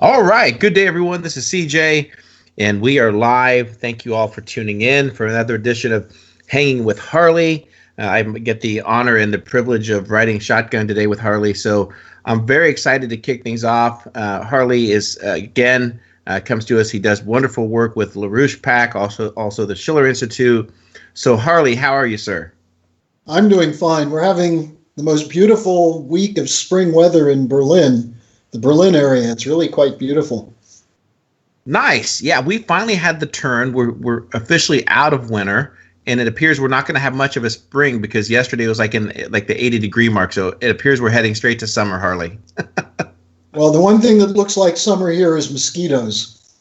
All right. Good day, everyone. This is CJ, and we are live. Thank you all for tuning in for another edition of Hanging with Harley. I get the honor and the privilege of riding shotgun today with Harley, so I'm very excited to kick things off. Harley is, again, comes to us. He does wonderful work with LaRouche PAC, also the Schiller Institute. So, Harley, how are you, sir? I'm doing fine. We're having the most beautiful week of spring weather in Berlin, the Berlin area. It's really quite beautiful. Nice. Yeah, we finally had the turn. We're officially out of winter, and it appears we're not going to have much of a spring because yesterday was like in the 80-degree mark. So it appears we're heading straight to summer, Harley. Well, the one thing that looks like summer here is mosquitoes.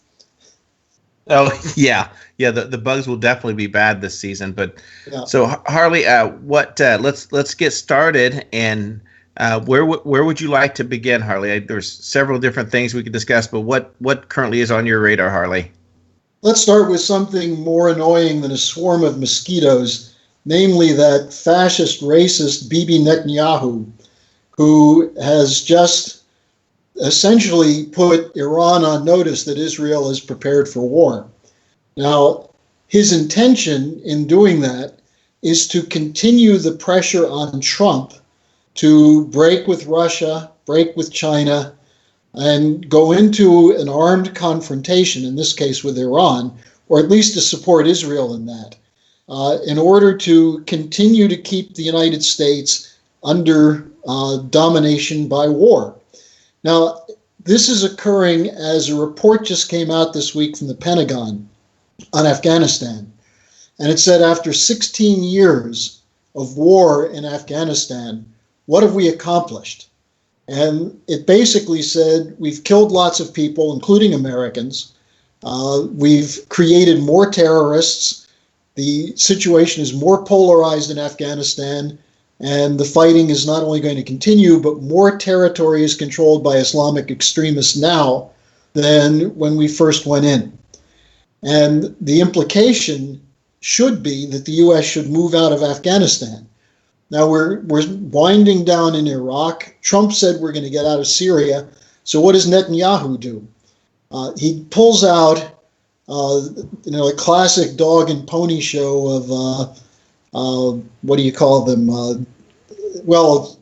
Oh, yeah. Yeah, the bugs will definitely be bad this season. But Yeah. So Harley, let's get started. And where would you like to begin, Harley? There's several different things we could discuss, but what currently is on your radar, Harley? Let's start with something more annoying than a swarm of mosquitoes, namely that fascist, racist Bibi Netanyahu, who has just essentially put Iran on notice that Israel is prepared for war. Now, his intention in doing that is to continue the pressure on Trump to break with Russia, break with China, and go into an armed confrontation, in this case with Iran, or at least to support Israel in that, in order to continue to keep the United States under domination by war. Now, this is occurring as a report just came out this week from the Pentagon on Afghanistan. And it said after 16 years of war in Afghanistan, what have we accomplished? And it basically said we've killed lots of people, including Americans. We've created more terrorists. The situation is more polarized in Afghanistan. And the fighting is not only going to continue, but more territory is controlled by Islamic extremists now than when we first went in. And the implication should be that the U.S. should move out of Afghanistan. Now we're winding down in Iraq. Trump said we're going to get out of Syria. So what does Netanyahu do? He pulls out, a classic dog and pony show of what do you call them?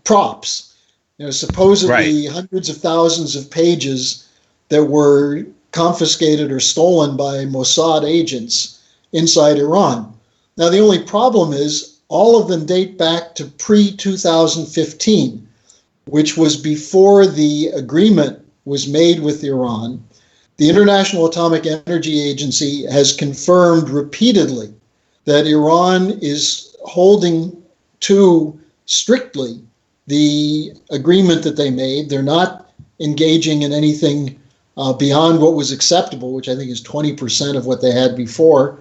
Props. Supposedly hundreds of thousands of pages that were confiscated or stolen by Mossad agents inside Iran. Now, the only problem is all of them date back to pre-2015, which was before the agreement was made with Iran. The International Atomic Energy Agency has confirmed repeatedly that Iran is holding to strictly the agreement that they made. They're not engaging in anything beyond what was acceptable, which I think is 20% of what they had before,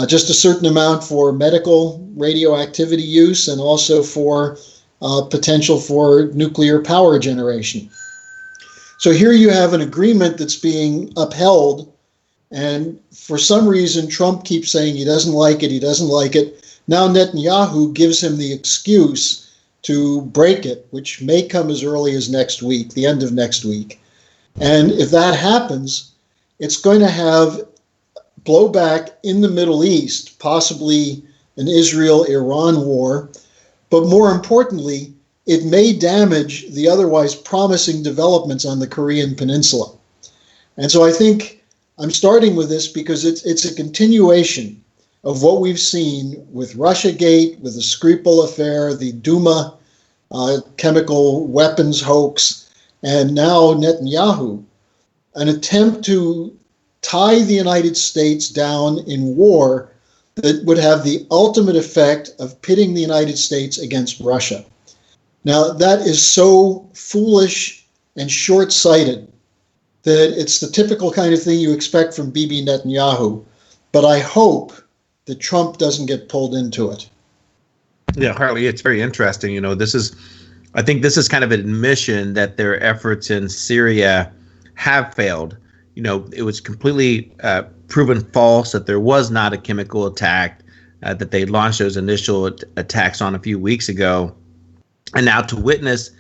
just a certain amount for medical radioactivity use and also for potential for nuclear power generation. So here you have an agreement that's being upheld, and for some reason Trump keeps saying he doesn't like it. Now Netanyahu gives him the excuse to break it, which may come as early as next week, the end of next week. And if that happens, it's going to have blowback in the Middle East, possibly an Israel-Iran war. But more importantly, it may damage the otherwise promising developments on the Korean Peninsula. And so I think I'm starting with this because it's a continuation of what we've seen with Russiagate, with the Skripal affair, the Duma chemical weapons hoax, and now Netanyahu, an attempt to tie the United States down in war that would have the ultimate effect of pitting the United States against Russia. Now, that is so foolish and short-sighted that it's the typical kind of thing you expect from Bibi Netanyahu, but I hope that Trump doesn't get pulled into it. Yeah, Harley, it's very interesting. I think this is kind of an admission that their efforts in Syria have failed. It was completely proven false that there was not a chemical attack that they launched those initial attacks on a few weeks ago. And now to witness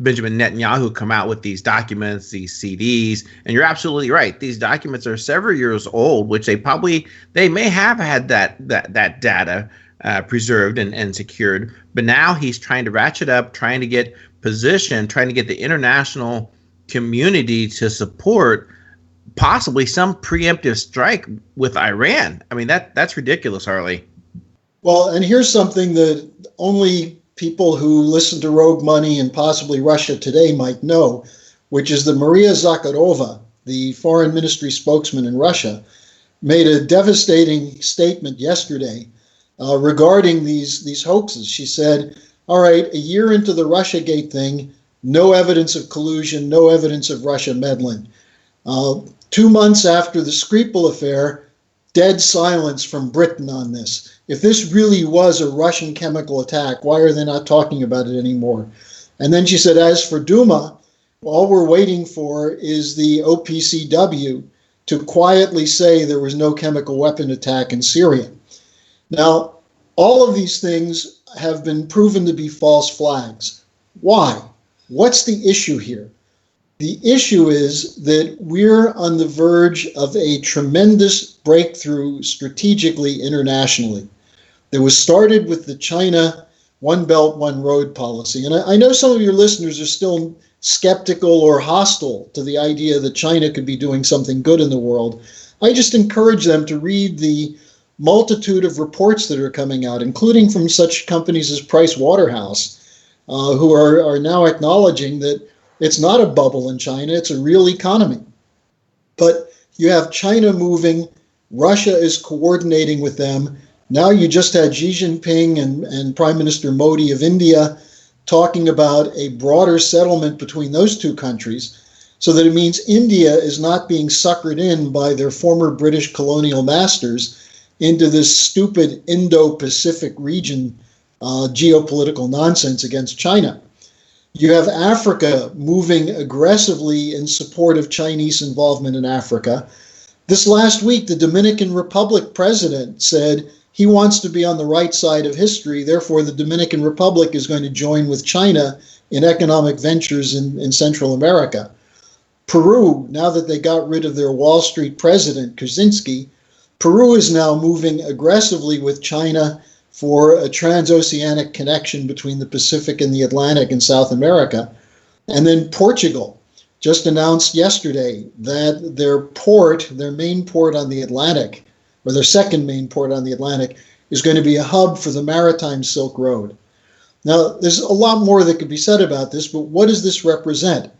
Benjamin Netanyahu come out with these documents, these CDs, and you're absolutely right. These documents are several years old, which they may have had that data preserved and secured, but now he's trying to ratchet up, trying to get position, trying to get the international community to support possibly some preemptive strike with Iran. I mean, that's ridiculous, Harley. Well, and here's something that only people who listen to Rogue Money and possibly Russia Today might know, which is that Maria Zakharova, the foreign ministry spokesman in Russia, made a devastating statement yesterday regarding these hoaxes. She said, all right, a year into the Russiagate thing, no evidence of collusion, no evidence of Russia meddling. 2 months after the Skripal affair, dead silence from Britain on this. If this really was a Russian chemical attack, why are they not talking about it anymore? And then she said, as for Duma, all we're waiting for is the OPCW to quietly say there was no chemical weapon attack in Syria. Now, all of these things have been proven to be false flags. Why? What's the issue here? The issue is that we're on the verge of a tremendous breakthrough strategically internationally. That was started with the China One Belt, One Road policy. And I know some of your listeners are still skeptical or hostile to the idea that China could be doing something good in the world. I just encourage them to read the multitude of reports that are coming out, including from such companies as Price Waterhouse, who are now acknowledging that it's not a bubble in China, it's a real economy. But you have China moving, Russia is coordinating with them. Now you just had Xi Jinping and Prime Minister Modi of India talking about a broader settlement between those two countries, so that it means India is not being suckered in by their former British colonial masters into this stupid Indo-Pacific region geopolitical nonsense against China. You have Africa moving aggressively in support of Chinese involvement in Africa. This last week, the Dominican Republic president said he wants to be on the right side of history. Therefore, the Dominican Republic is going to join with China in economic ventures in Central America. Peru, now that they got rid of their Wall Street president, Kaczynski, Peru is now moving aggressively with China for a transoceanic connection between the Pacific and the Atlantic in South America. And then Portugal just announced yesterday that their main port on the Atlantic, or their second main port on the Atlantic, is going to be a hub for the maritime Silk Road. Now, there's a lot more that could be said about this, but what does this represent?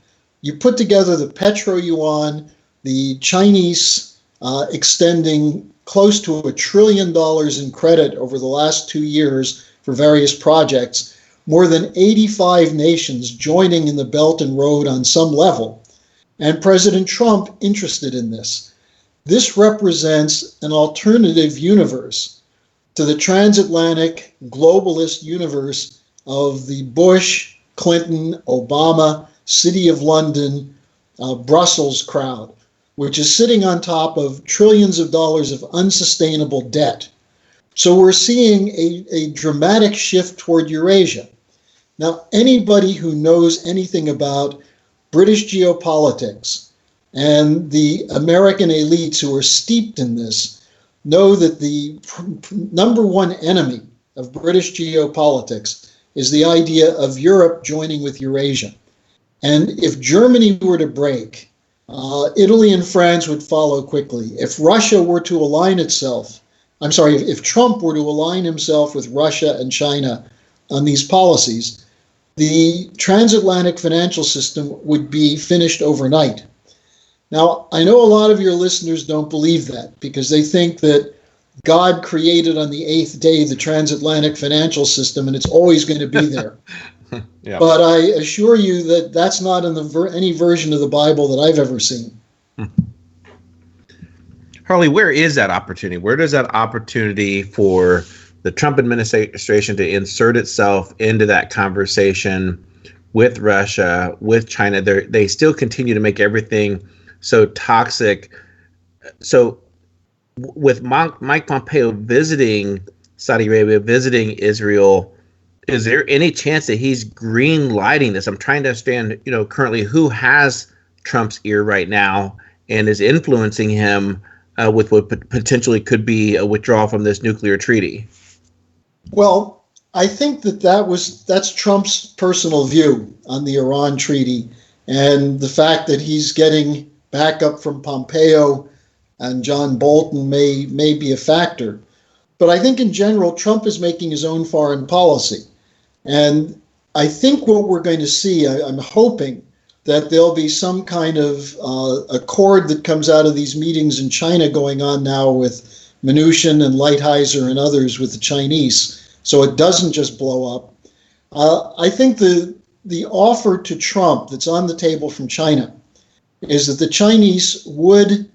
You put together the petro-yuan, the Chinese extending close to $1 trillion in credit over the last 2 years for various projects, more than 85 nations joining in the Belt and Road on some level, and President Trump interested in this. This represents an alternative universe to the transatlantic globalist universe of the Bush, Clinton, Obama, City of London, Brussels crowd, which is sitting on top of trillions of dollars of unsustainable debt. So we're seeing a dramatic shift toward Eurasia. Now, anybody who knows anything about British geopolitics and the American elites who are steeped in this know that the number one enemy of British geopolitics is the idea of Europe joining with Eurasia. And if Germany were to break, Italy and France would follow quickly. If Russia were to align itself, if Trump were to align himself with Russia and China on these policies, the transatlantic financial system would be finished overnight. Now, I know a lot of your listeners don't believe that because they think that God created on the 8th day the transatlantic financial system and it's always going to be there. Yeah. But I assure you that that's not in any version of the Bible that I've ever seen. Harley, where is that opportunity? Where does that opportunity for the Trump administration to insert itself into that conversation with Russia, with China? They still continue to make everything so toxic. So with Mike Pompeo visiting Saudi Arabia, visiting Israel, is there any chance that he's green lighting this? I'm trying to understand, currently who has Trump's ear right now and is influencing him with what potentially could be a withdrawal from this nuclear treaty. Well, I think that's Trump's personal view on the Iran treaty, and the fact that he's getting backup from Pompeo and John Bolton may be a factor. But I think in general, Trump is making his own foreign policy. And I think what we're going to see, I'm hoping that there'll be some kind of accord that comes out of these meetings in China going on now with Mnuchin and Lighthizer and others with the Chinese, so it doesn't just blow up. I think the offer to Trump that's on the table from China is that the Chinese would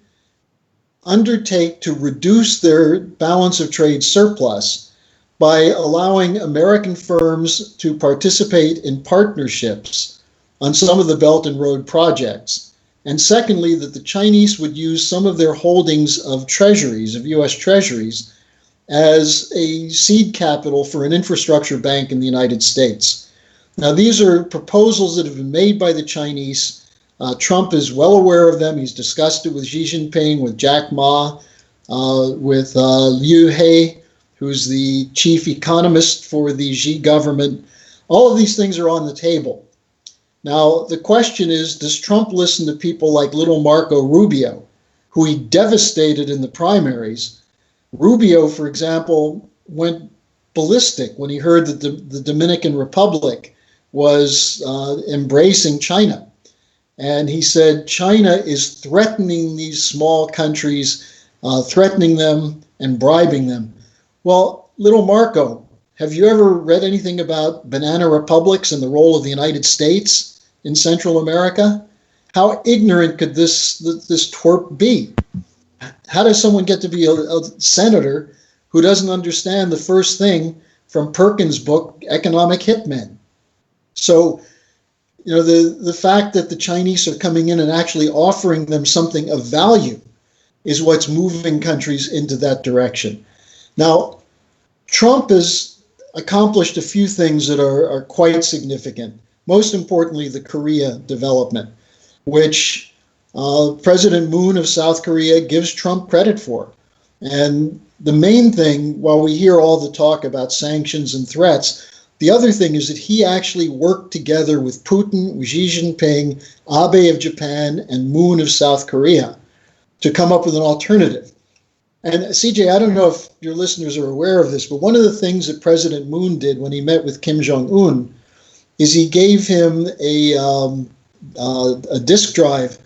undertake to reduce their balance of trade surplus by allowing American firms to participate in partnerships on some of the Belt and Road projects. And secondly, that the Chinese would use some of their holdings of treasuries, of US treasuries, as a seed capital for an infrastructure bank in the United States. Now, these are proposals that have been made by the Chinese. Trump is well aware of them. He's discussed it with Xi Jinping, with Jack Ma, with Liu He, who's the chief economist for the Xi government. All of these things are on the table. Now, the question is, does Trump listen to people like little Marco Rubio, who he devastated in the primaries? Rubio, for example, went ballistic when he heard that the Dominican Republic was embracing China. And he said, China is threatening these small countries, threatening them and bribing them. Well, little Marco, have you ever read anything about banana republics and the role of the United States in Central America? How ignorant could this twerp be? How does someone get to be a senator who doesn't understand the first thing from Perkins' book, Economic Hitmen? So, the fact that the Chinese are coming in and actually offering them something of value is what's moving countries into that direction. Now, Trump has accomplished a few things that are quite significant. Most importantly, the Korea development, which President Moon of South Korea gives Trump credit for. And the main thing, while we hear all the talk about sanctions and threats, the other thing is that he actually worked together with Putin, Xi Jinping, Abe of Japan, and Moon of South Korea to come up with an alternative. And CJ, I don't know if your listeners are aware of this, but one of the things that President Moon did when he met with Kim Jong-un is he gave him a disk drive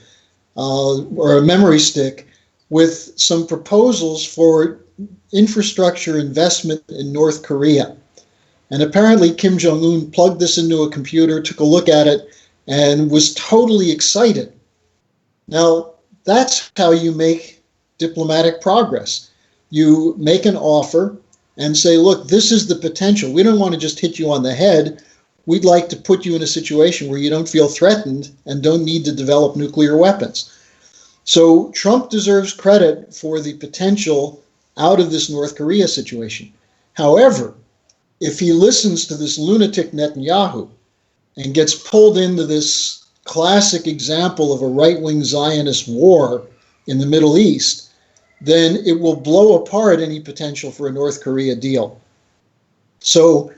or a memory stick with some proposals for infrastructure investment in North Korea. And apparently Kim Jong-un plugged this into a computer, took a look at it, and was totally excited. Now, that's how you make diplomatic progress. You make an offer and say, look, this is the potential. We don't want to just hit you on the head. We'd like to put you in a situation where you don't feel threatened and don't need to develop nuclear weapons. So Trump deserves credit for the potential out of this North Korea situation. However, if he listens to this lunatic Netanyahu and gets pulled into this classic example of a right-wing Zionist war in the Middle East, then it will blow apart any potential for a North Korea deal. So,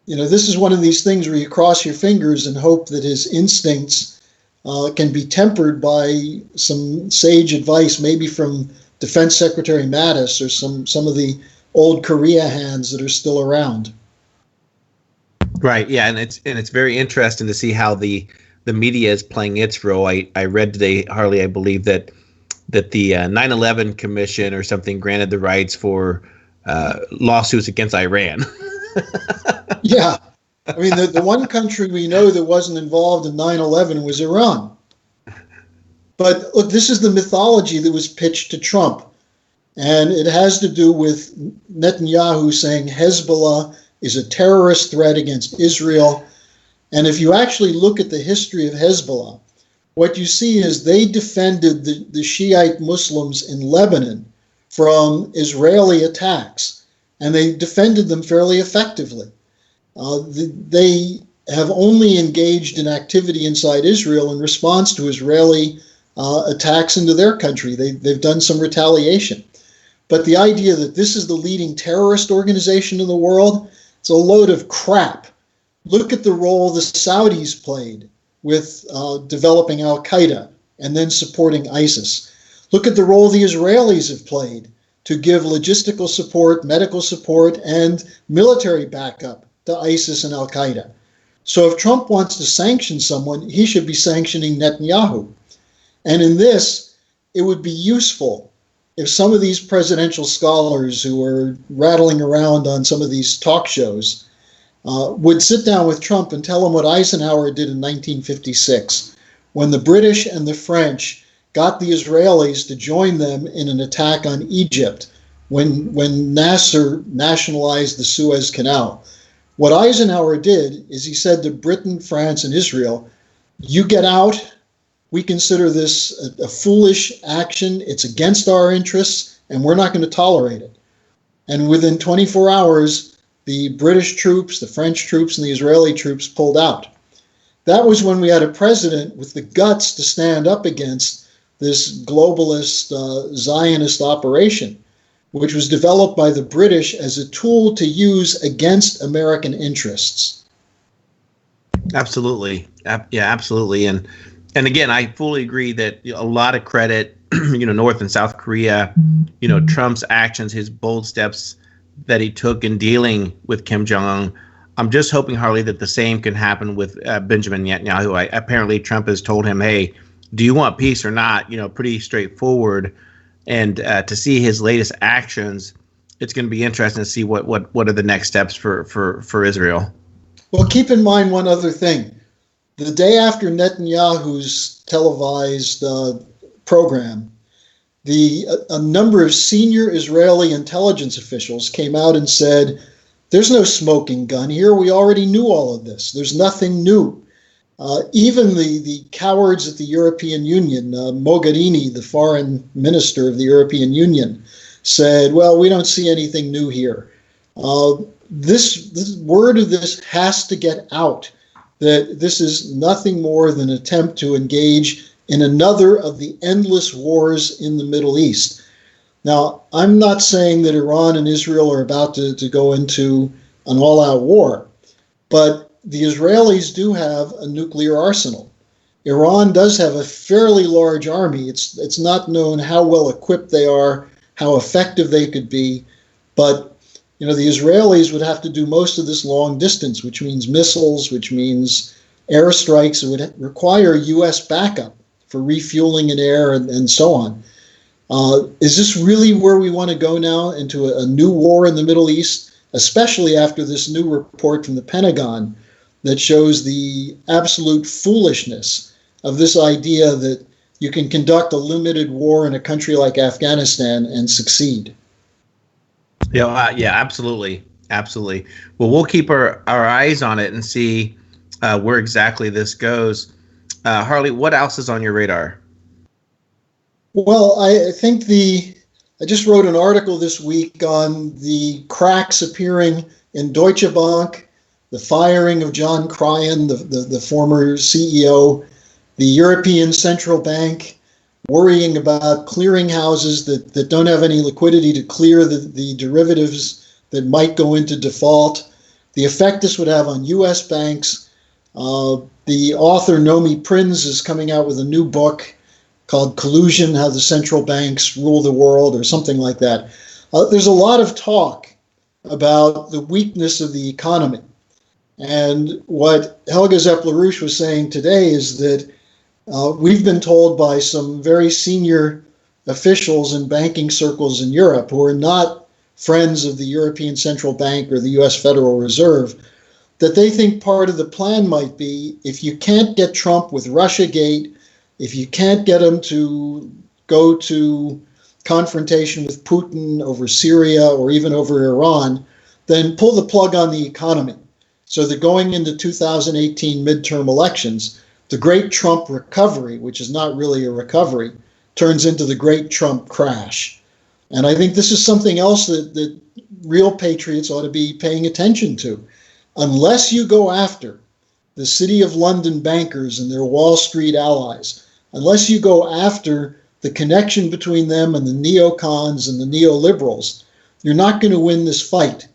this is one of these things where you cross your fingers and hope that his instincts can be tempered by some sage advice, maybe from Defense Secretary Mattis or some of the old Korea hands that are still around. Right. Yeah, and it's very interesting to see how the media is playing its role. I read today, Harley, I believe that the 9/11 Commission or something granted the rights for lawsuits against Iran. Yeah. I mean, the one country we know that wasn't involved in 9/11 was Iran. But look, this is the mythology that was pitched to Trump. And it has to do with Netanyahu saying Hezbollah is a terrorist threat against Israel. And if you actually look at the history of Hezbollah, what you see is they defended the Shiite Muslims in Lebanon from Israeli attacks, and they defended them fairly effectively. They have only engaged in activity inside Israel in response to Israeli attacks into their country. They've done some retaliation. But the idea that this is the leading terrorist organization in the world, it's a load of crap. Look at the role the Saudis played with developing Al-Qaeda and then supporting ISIS. Look at the role the Israelis have played to give logistical support, medical support, and military backup to ISIS and Al-Qaeda. So if Trump wants to sanction someone, he should be sanctioning Netanyahu. And in this, it would be useful if some of these presidential scholars who are rattling around on some of these talk shows would sit down with Trump and tell him what Eisenhower did in 1956, when the British and the French got the Israelis to join them in an attack on Egypt when Nasser nationalized the Suez Canal. What Eisenhower did is he said to Britain, France, and Israel, you get out. We consider this a foolish action. It's against our interests, and we're not going to tolerate it. And within 24 hours, the British troops, the French troops, and the Israeli troops pulled out. That was when we had a president with the guts to stand up against this globalist Zionist operation, which was developed by the British as a tool to use against American interests. Absolutely. Yeah, absolutely. And again, I fully agree that a lot of credit, North and South Korea, Trump's actions, his bold steps that he took in dealing with Kim Jong-un. I'm just hoping, Harley, that the same can happen with Benjamin Netanyahu. Apparently, Trump has told him, hey, do you want peace or not? Pretty straightforward. And to see his latest actions, it's going to be interesting to see what are the next steps for Israel. Well, keep in mind one other thing. The day after Netanyahu's televised program, a number of senior Israeli intelligence officials came out and said, there's no smoking gun here. We already knew all of this. There's nothing new. Even the cowards at the European Union, Mogherini, the foreign minister of the European Union, said, well, we don't see anything new here. This word of this has to get out, that this is nothing more than an attempt to engage in another of the endless wars in the Middle East. Now, I'm not saying that Iran and Israel are about to go into an all-out war, but the Israelis do have a nuclear arsenal. Iran does have a fairly large army. It's not known how well equipped they are, how effective they could be, but the Israelis would have to do most of this long distance, which means missiles, which means airstrikes. It would require U.S. backup for refueling in air and so on. Is this really where we want to go now, into a new war in the Middle East, especially after this new report from the Pentagon that shows the absolute foolishness of this idea that you can conduct a limited war in a country like Afghanistan and succeed? Yeah, absolutely. Absolutely. Well, we'll keep our eyes on it and see where exactly this goes. Harley, what else is on your radar? Well, I think I just wrote an article this week on the cracks appearing in Deutsche Bank, the firing of John Cryan, the former CEO, the European Central Bank, worrying about clearinghouses that don't have any liquidity to clear the derivatives that might go into default, the effect this would have on U.S. banks. The author Nomi Prinz is coming out with a new book called Collusion, How the Central Banks Rule the World, or something like that. There's a lot of talk about the weakness of the economy. And what Helga Zepp-LaRouche was saying today is that we've been told by some very senior officials in banking circles in Europe, who are not friends of the European Central Bank or the U.S. Federal Reserve, that they think part of the plan might be, if you can't get Trump with Russiagate, if you can't get him to go to confrontation with Putin over Syria or even over Iran, then pull the plug on the economy. So that going into 2018 midterm elections, the great Trump recovery, which is not really a recovery, turns into the great Trump crash. And I think this is something else that real patriots ought to be paying attention to. unless you go after the City of London bankers and their Wall Street allies, unless you go after the connection between them and the neocons and the neoliberals, you're not going to win this fight.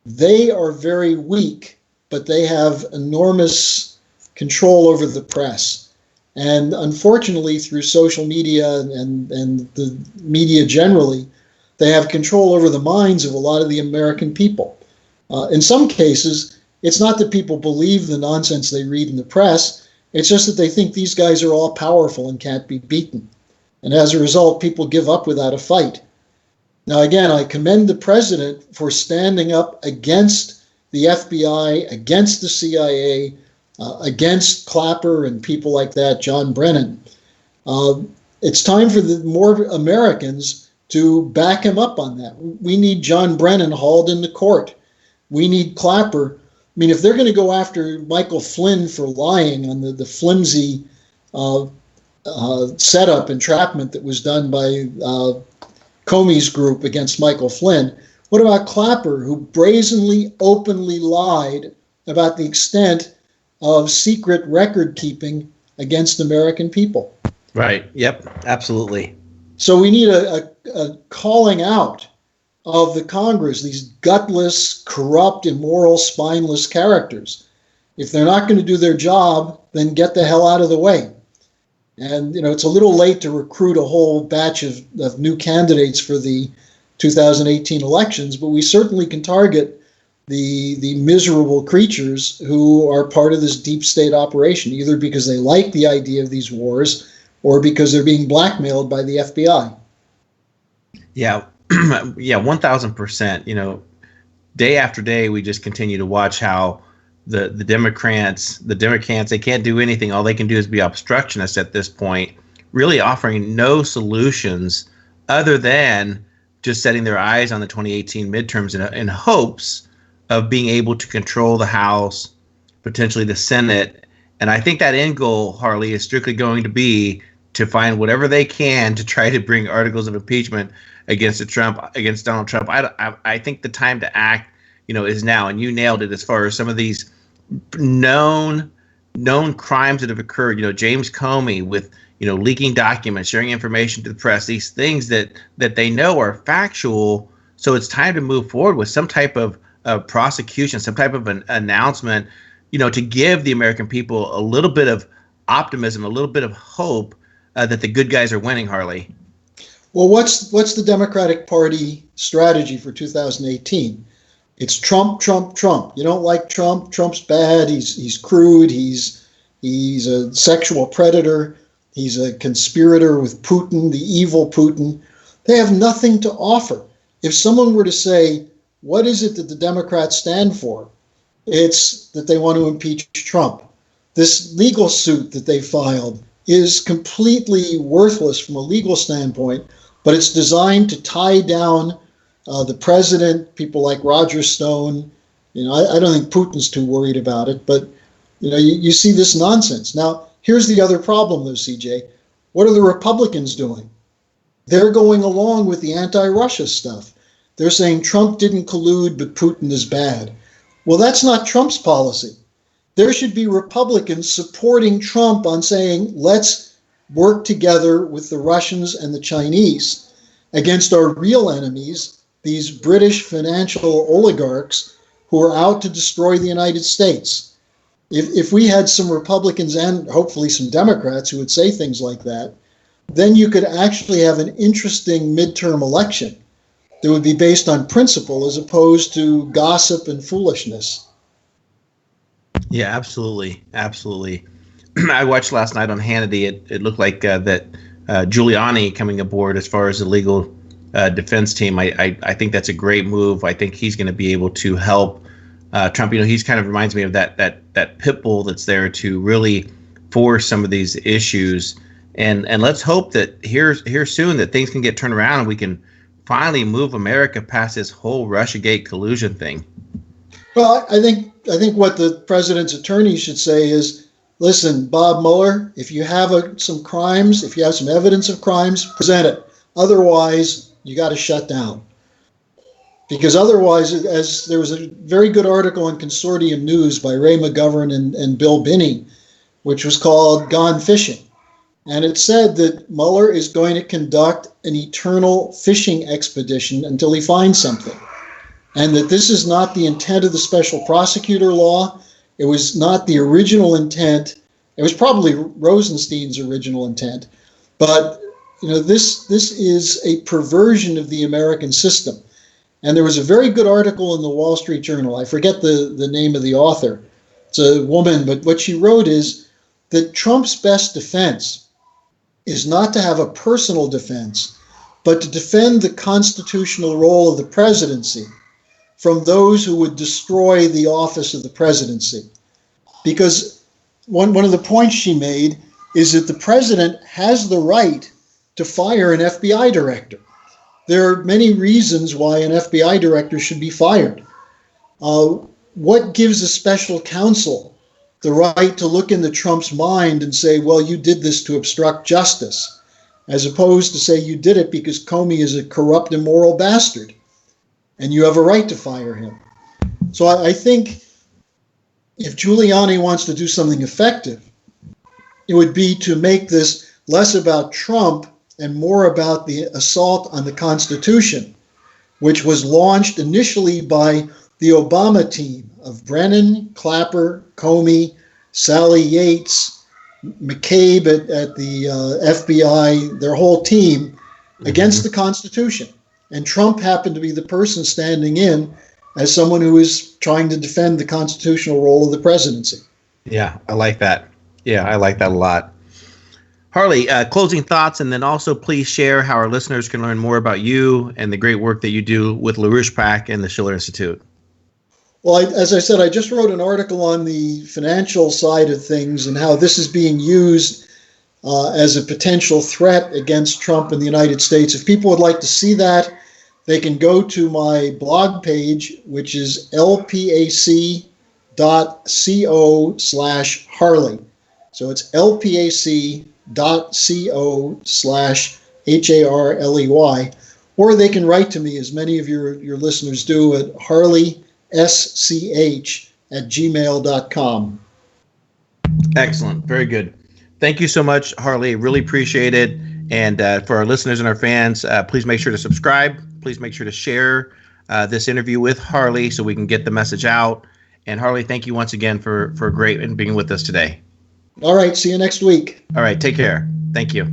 They are very weak, but they have enormous control over the press. And unfortunately, through social media and the media generally, they have control over the minds of a lot of the American people. In some cases, it's not that people believe the nonsense they read in the press. It's just that they think these guys are all powerful and can't be beaten. And as a result, people give up without a fight. Now, again, I commend the president for standing up against the FBI, against the CIA, against Clapper and people like that, John Brennan. It's time for the more Americans to back him up on that. We need John Brennan hauled into court. We need Clapper. I mean, if they're going to go after Michael Flynn for lying on the flimsy setup, entrapment that was done by Comey's group against Michael Flynn, what about Clapper, who brazenly, openly lied about the extent of secret record keeping against American people? Right. Yep. Absolutely. So we need a calling out of the Congress, these gutless, corrupt, immoral, spineless characters. If they're not going to do their job, then get the hell out of the way. And, it's a little late to recruit a whole batch of new candidates for the 2018 elections, but we certainly can target the miserable creatures who are part of this deep state operation, either because they like the idea of these wars or because they're being blackmailed by the FBI. Yeah. Yeah, 1,000%. Day after day, we just continue to watch how the Democrats, they can't do anything. All they can do is be obstructionists at this point, really offering no solutions other than just setting their eyes on the 2018 midterms in hopes of being able to control the House, potentially the Senate. And I think that end goal, Harley, is strictly going to be to find whatever they can to try to bring articles of impeachment against Donald Trump. I think the time to act, is now. And you nailed it as far as some of these known crimes that have occurred. James Comey with leaking documents, sharing information to the press. These things that they know are factual. So it's time to move forward with some type of prosecution, some type of an announcement. To give the American people a little bit of optimism, a little bit of hope that the good guys are winning, Harley. Well, what's the Democratic Party strategy for 2018? It's Trump, Trump, Trump. You don't like Trump? Trump's bad. He's crude. He's a sexual predator. He's a conspirator with Putin, the evil Putin. They have nothing to offer. If someone were to say, what is it that the Democrats stand for? It's that they want to impeach Trump. This legal suit that they filed is completely worthless from a legal standpoint, but it's designed to tie down the president, people like Roger Stone. I don't think Putin's too worried about it, but you see this nonsense. Now, here's the other problem, though, CJ. What are the Republicans doing? They're going along with the anti-Russia stuff. They're saying Trump didn't collude, but Putin is bad. Well, that's not Trump's policy. There should be Republicans supporting Trump on saying, let's work together with the Russians and the Chinese against our real enemies, these British financial oligarchs who are out to destroy the United States. If we had some Republicans and hopefully some Democrats who would say things like that, then you could actually have an interesting midterm election that would be based on principle as opposed to gossip and foolishness. Yeah, absolutely. Absolutely. I watched last night on Hannity. It looked like that Giuliani coming aboard as far as the legal defense team. I think that's a great move. I think he's going to be able to help Trump. He's kind of reminds me of that pit bull that's there to really force some of these issues. And let's hope that here soon that things can get turned around and we can finally move America past this whole Russiagate collusion thing. Well, I think what the president's attorney should say is, listen, Bob Mueller, if you have some crimes, if you have some evidence of crimes, present it. Otherwise, you got to shut down. Because otherwise, as there was a very good article in Consortium News by Ray McGovern and Bill Binney, which was called Gone Fishing. And it said that Mueller is going to conduct an eternal fishing expedition until he finds something. And that this is not the intent of the special prosecutor law. It was not the original intent. It was probably Rosenstein's original intent. But this is a perversion of the American system. And there was a very good article in the Wall Street Journal. I forget the name of the author. It's a woman, but what she wrote is that Trump's best defense is not to have a personal defense, but to defend the constitutional role of the presidency from those who would destroy the office of the presidency. Because one of the points she made is that the president has the right to fire an FBI director. There are many reasons why an FBI director should be fired. What gives a special counsel the right to look into Trump's mind and say, well, you did this to obstruct justice, as opposed to say you did it because Comey is a corrupt, immoral bastard, and you have a right to fire him. So I think if Giuliani wants to do something effective, it would be to make this less about Trump and more about the assault on the Constitution, which was launched initially by the Obama team of Brennan, Clapper, Comey, Sally Yates, McCabe at the FBI, their whole team, against the Constitution. And Trump happened to be the person standing in as someone who is trying to defend the constitutional role of the presidency. Yeah, I like that. Yeah, I like that a lot. Harley, closing thoughts, and then also please share how our listeners can learn more about you and the great work that you do with LaRouche PAC and the Schiller Institute. Well, as I said, I just wrote an article on the financial side of things and how this is being used as a potential threat against Trump in the United States. If people would like to see that, they can go to my blog page, which is lpac.co/Harley. So it's lpac.co/HARLEY, or they can write to me, as many of your listeners do, at harleysch@gmail.com. Excellent. Very good. Thank you so much, Harley. Really appreciate it. And for our listeners and our fans, please make sure to subscribe. Please make sure to share this interview with Harley so we can get the message out. And Harley, thank you once again for great and being with us today. All right. See you next week. All right. Take care. Thank you.